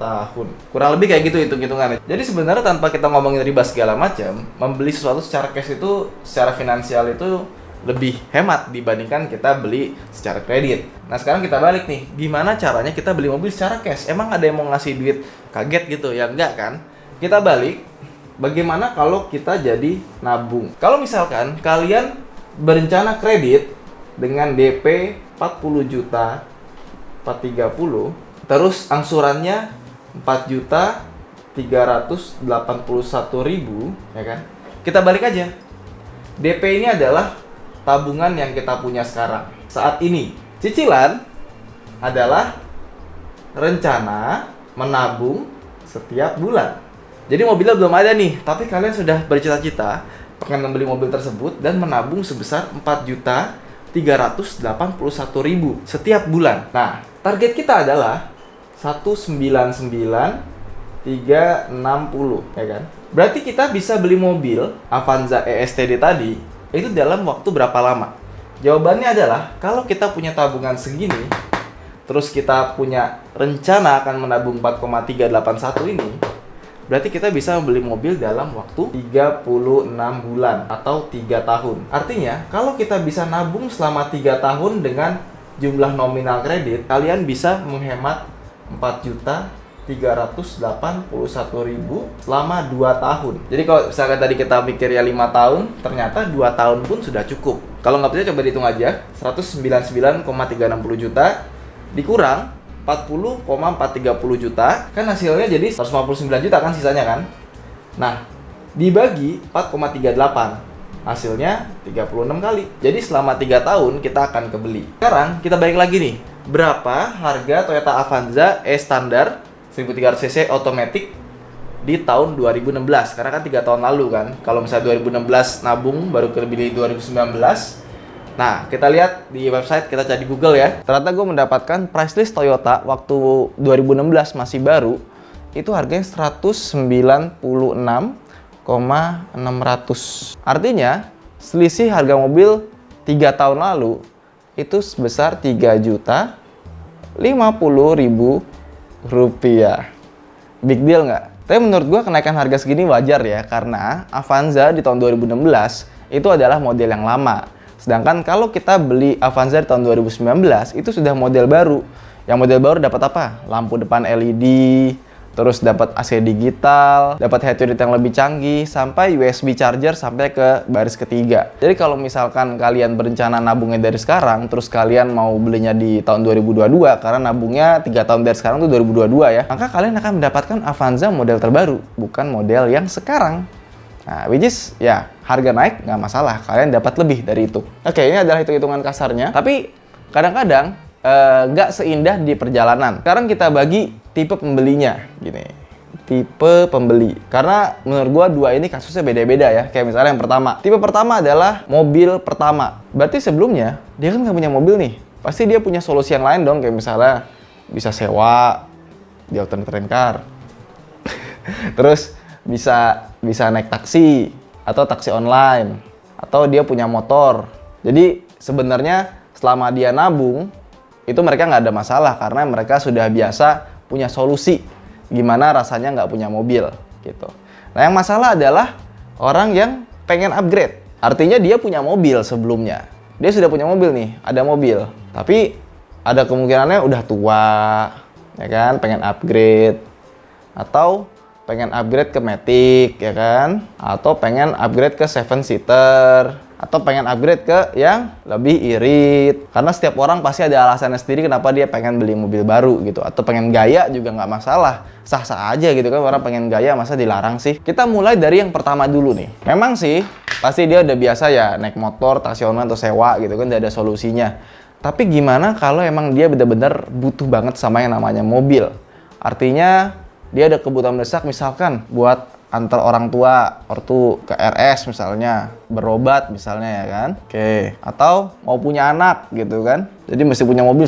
tahun. Kurang lebih kayak gitu hitung-hitungannya. Jadi sebenarnya tanpa kita ngomongin riba segala macam, membeli sesuatu secara cash itu, secara finansial itu lebih hemat dibandingkan kita beli secara kredit. Nah sekarang kita balik nih, gimana caranya kita beli mobil secara cash? Emang ada yang mau ngasih duit kaget gitu? Ya enggak kan? Kita balik, bagaimana kalau kita jadi nabung? Kalau misalkan kalian berencana kredit dengan DP 40 juta, 430, terus angsurannya 4.381.000, ya kan? Kita balik aja. DP ini adalah tabungan yang kita punya sekarang. Saat ini, cicilan adalah rencana menabung setiap bulan. Jadi mobilnya belum ada nih, tapi kalian sudah bercita-cita pengen membeli mobil tersebut dan menabung sebesar 4.381.000 setiap bulan. Nah, target kita adalah 199.360, ya kan? Berarti kita bisa beli mobil Avanza ESTD tadi itu dalam waktu berapa lama? Jawabannya adalah kalau kita punya tabungan segini, terus kita punya rencana akan menabung 4,381 ini, berarti kita bisa membeli mobil dalam waktu 36 bulan atau 3 tahun. Artinya, kalau kita bisa nabung selama 3 tahun dengan jumlah nominal kredit, kalian bisa menghemat 4.381.000 selama 2 tahun. Jadi kalau misalkan tadi kita mikir ya 5 tahun, ternyata 2 tahun pun sudah cukup. Kalau nggak percaya coba dihitung aja, 199,360 juta dikurang 40,430 juta, kan hasilnya jadi 159 juta kan sisanya kan. Nah, dibagi 4,38, hasilnya 36 kali. Jadi selama 3 tahun kita akan kebeli. Sekarang kita balik lagi nih. Berapa harga Toyota Avanza E standar 1300cc automatic di tahun 2016? Karena kan 3 tahun lalu kan. Kalau misalnya 2016 nabung baru kebeli 2019. Nah, kita lihat di website, kita cari di Google ya. Ternyata gue mendapatkan price list Toyota waktu 2016 masih baru. Itu harganya 196,600. Artinya, selisih harga mobil 3 tahun lalu itu sebesar 3.050.000 rupiah. Big deal nggak? Tapi menurut gue kenaikan harga segini wajar ya, karena Avanza di tahun 2016 itu adalah model yang lama. Sedangkan kalau kita beli Avanza di tahun 2019 itu sudah model baru. Yang model baru dapat apa? Lampu depan LED, terus dapat AC digital, dapat head unit yang lebih canggih, sampai USB charger sampai ke baris ketiga. Jadi kalau misalkan kalian berencana nabungnya dari sekarang, terus kalian mau belinya di tahun 2022, karena nabungnya 3 tahun dari sekarang tuh 2022 ya, maka kalian akan mendapatkan Avanza model terbaru, bukan model yang sekarang. Nah, which is, ya, harga naik nggak masalah, kalian dapat lebih dari itu. Oke, ini adalah hitung-hitungan kasarnya, tapi kadang-kadang nggak seindah di perjalanan. Sekarang kita bagi tipe pembelinya, gini. Tipe pembeli. Karena menurut gua dua ini kasusnya beda-beda ya. Kayak misalnya yang pertama. Tipe pertama adalah mobil pertama. Berarti sebelumnya, dia kan nggak punya mobil nih. Pasti dia punya solusi yang lain dong. Kayak misalnya bisa sewa di alternate car. Terus bisa naik taksi atau taksi online, atau dia punya motor. Jadi sebenarnya selama dia nabung itu mereka nggak ada masalah karena mereka sudah biasa punya solusi gimana rasanya nggak punya mobil gitu. Nah yang masalah adalah orang yang pengen upgrade. Artinya dia punya mobil sebelumnya, dia sudah punya mobil nih, ada mobil, tapi ada kemungkinannya udah tua, ya kan, pengen upgrade, atau pengen upgrade ke Matic, ya kan? Atau pengen upgrade ke 7-seater, atau pengen upgrade ke yang lebih irit. Karena setiap orang pasti ada alasannya sendiri kenapa dia pengen beli mobil baru gitu. Atau pengen gaya juga nggak masalah, sah-sah aja gitu kan. Orang pengen gaya masa dilarang sih. Kita mulai dari yang pertama dulu nih. Memang sih pasti dia udah biasa ya naik motor, taksi online atau sewa gitu kan, udah ada solusinya. Tapi gimana kalau emang dia benar-benar butuh banget sama yang namanya mobil? Artinya dia ada kebutuhan mendesak, misalkan buat antar orang tua, ortu ke RS misalnya, berobat misalnya, ya kan? Oke. Atau mau punya anak gitu kan. Jadi mesti punya mobil